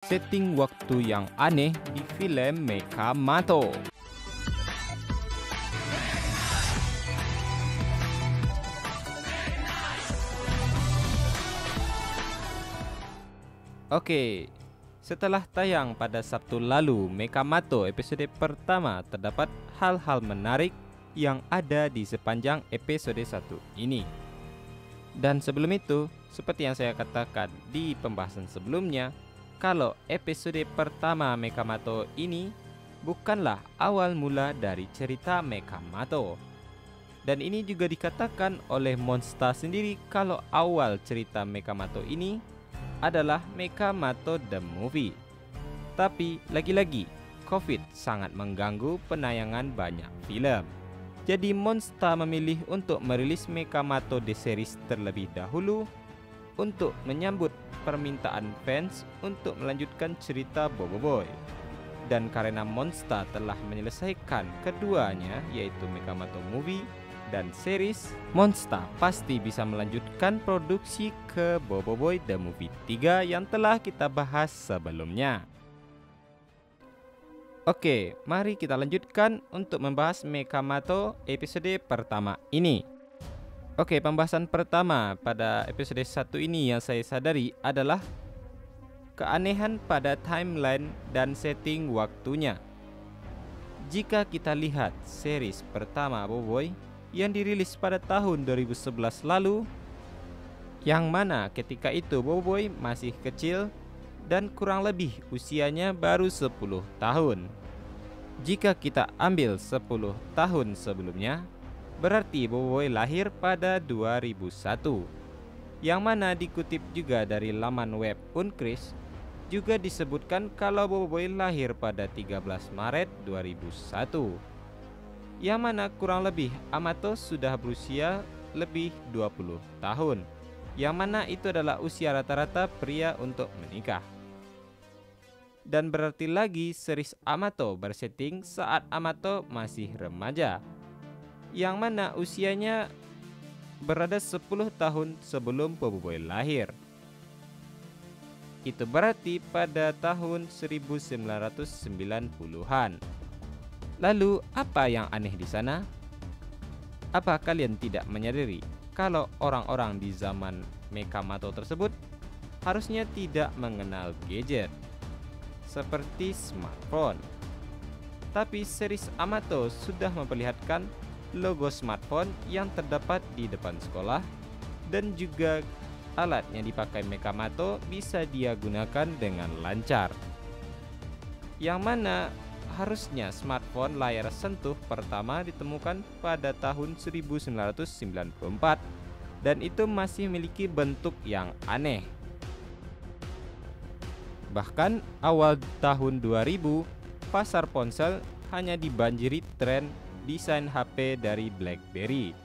Setting waktu yang aneh di film Mekamato. Oke, setelah tayang pada Sabtu lalu, Mekamato episode pertama, terdapat hal-hal menarik yang ada di sepanjang episode 1 ini. Dan sebelum itu, seperti yang saya katakan di pembahasan sebelumnya, kalau episode pertama Mekamato ini bukanlah awal mula dari cerita Mekamato. Dan ini juga dikatakan oleh Monster sendiri kalau awal cerita Mekamato ini adalah Mekamato the Movie. Tapi lagi-lagi, COVID sangat mengganggu penayangan banyak film. Jadi Monster memilih untuk merilis Mekamato The Series terlebih dahulu untuk menyambut permintaan fans untuk melanjutkan cerita Boboiboy. Dan karena Monster telah menyelesaikan keduanya, yaitu Mekamato Movie dan series, Monster pasti bisa melanjutkan produksi ke Boboiboy The Movie 3 yang telah kita bahas sebelumnya. Oke, mari kita lanjutkan untuk membahas Mekamato episode pertama ini. Oke, pembahasan pertama pada episode 1 ini yang saya sadari adalah keanehan pada timeline dan setting waktunya. Jika kita lihat series pertama Boboiboy yang dirilis pada tahun 2011 lalu, yang mana ketika itu Boboiboy masih kecil dan kurang lebih usianya baru 10 tahun. Jika kita ambil 10 tahun sebelumnya, berarti Boboiboy lahir pada 2001. Yang mana dikutip juga dari laman web Uncris, juga disebutkan kalau Boboiboy lahir pada 13 Maret 2001. Yang mana kurang lebih Amato sudah berusia lebih 20 tahun. Yang mana itu adalah usia rata-rata pria untuk menikah. Dan berarti lagi series Amato bersetting saat Amato masih remaja, yang mana usianya berada 10 tahun sebelum Boboiboy lahir. Itu berarti pada tahun 1990-an. Lalu apa yang aneh di sana? Apa kalian tidak menyadari kalau orang-orang di zaman Mekamato tersebut harusnya tidak mengenal gadget seperti smartphone? Tapi series Amato sudah memperlihatkan logo smartphone yang terdapat di depan sekolah, dan juga alat yang dipakai Mekamato bisa dia gunakan dengan lancar. Yang mana harusnya smartphone layar sentuh pertama ditemukan pada tahun 1994, dan itu masih memiliki bentuk yang aneh. Bahkan awal tahun 2000, pasar ponsel hanya dibanjiri tren desain HP dari BlackBerry.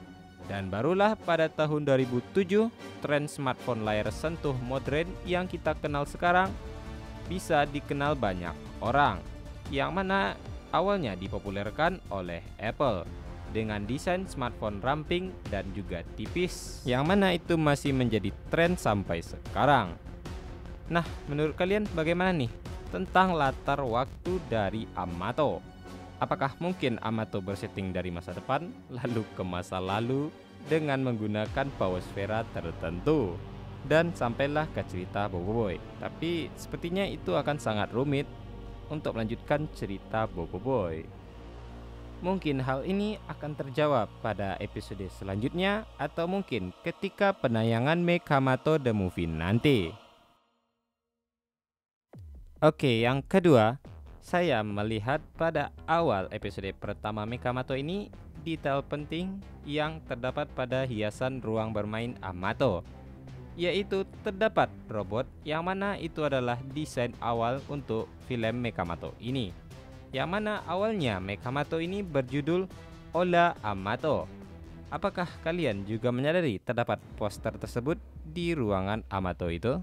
Dan barulah pada tahun 2007, tren smartphone layar sentuh modern yang kita kenal sekarang bisa dikenal banyak orang, yang mana awalnya dipopulerkan oleh Apple dengan desain smartphone ramping dan juga tipis, yang mana itu masih menjadi tren sampai sekarang. Nah, menurut kalian bagaimana nih tentang latar waktu dari Amato? Apakah mungkin Amato bersetting dari masa depan lalu ke masa lalu dengan menggunakan power sfera tertentu dan sampailah ke cerita Boboiboy? Tapi sepertinya itu akan sangat rumit untuk melanjutkan cerita Boboiboy. Mungkin hal ini akan terjawab pada episode selanjutnya, atau mungkin ketika penayangan Mekamato the Movie nanti. Oke, yang kedua, saya melihat pada awal episode pertama Mekamato ini detail penting yang terdapat pada hiasan ruang bermain Amato, yaitu terdapat robot yang mana itu adalah desain awal untuk film Mekamato ini, yang mana awalnya Mekamato ini berjudul Ola Amato. Apakah kalian juga menyadari terdapat poster tersebut di ruangan Amato itu?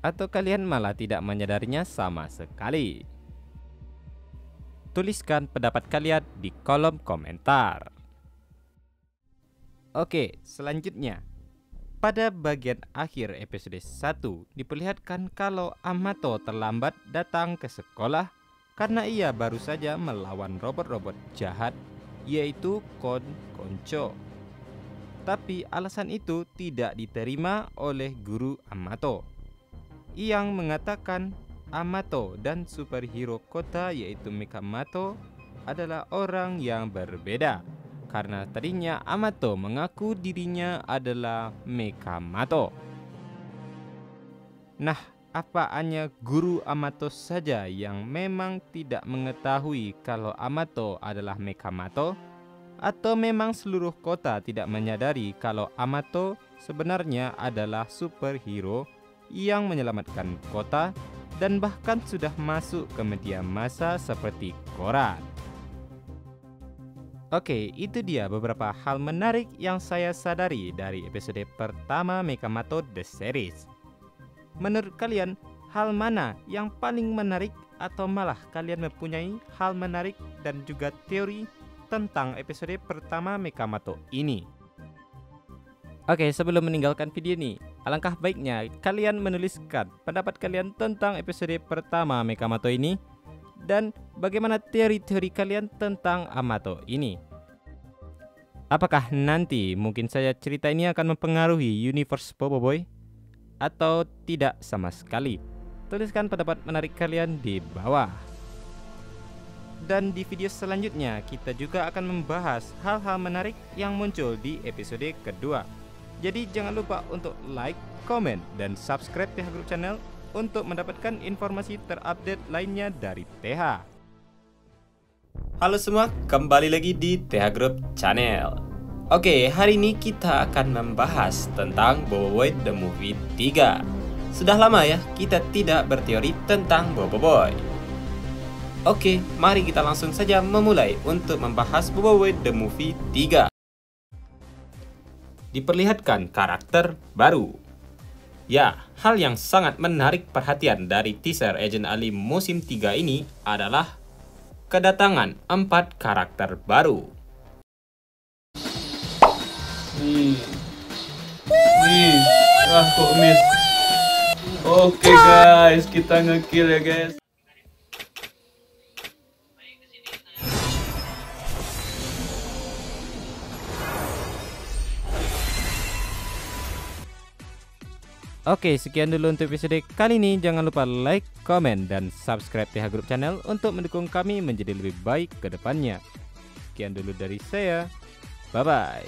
Atau kalian malah tidak menyadarinya sama sekali? Tuliskan pendapat kalian di kolom komentar. Oke, selanjutnya Pada bagian akhir episode 1 diperlihatkan kalau Amato terlambat datang ke sekolah karena ia baru saja melawan robot-robot jahat yaitu Koncho. Tapi alasan itu tidak diterima oleh guru Amato yang mengatakan Amato dan superhero kota yaitu Mekamato adalah orang yang berbeda. Karena tadinya Amato mengaku dirinya adalah Mekamato. Nah, apa hanya guru Amato saja yang memang tidak mengetahui kalau Amato adalah Mekamato? Atau memang seluruh kota tidak menyadari kalau Amato sebenarnya adalah superhero yang menyelamatkan kota dan bahkan sudah masuk ke media massa seperti koran? Oke, itu dia beberapa hal menarik yang saya sadari dari episode pertama Mekamato The Series. Menurut kalian, hal mana yang paling menarik atau malah kalian mempunyai hal menarik dan juga teori tentang episode pertama Mekamato ini? Oke, sebelum meninggalkan video ini, alangkah baiknya kalian menuliskan pendapat kalian tentang episode pertama Mekamato ini dan bagaimana teori-teori kalian tentang Amato ini. Apakah nanti mungkin saja cerita ini akan mempengaruhi universe Bobo Boy atau tidak sama sekali? Tuliskan pendapat menarik kalian di bawah. Dan di video selanjutnya kita juga akan membahas hal-hal menarik yang muncul di episode kedua. Jadi jangan lupa untuk like, komen, dan subscribe TH Group Channel untuk mendapatkan informasi terupdate lainnya dari TH. Halo semua, kembali lagi di TH Group Channel. Oke, hari ini kita akan membahas tentang Bobo Boy The Movie 3. Sudah lama ya kita tidak berteori tentang Bobo Boy. Oke, mari kita langsung saja memulai untuk membahas Bobo Boy The Movie 3. Diperlihatkan karakter baru. Ya, hal yang sangat menarik perhatian dari teaser Agent Ali musim 3 ini adalah kedatangan 4 karakter baru. Kok miss. Oke guys, kita ngekill ya guys. Oke, sekian dulu untuk episode kali ini. Jangan lupa like, komen, dan subscribe TH Group Channel untuk mendukung kami menjadi lebih baik ke depannya. Sekian dulu dari saya. Bye-bye.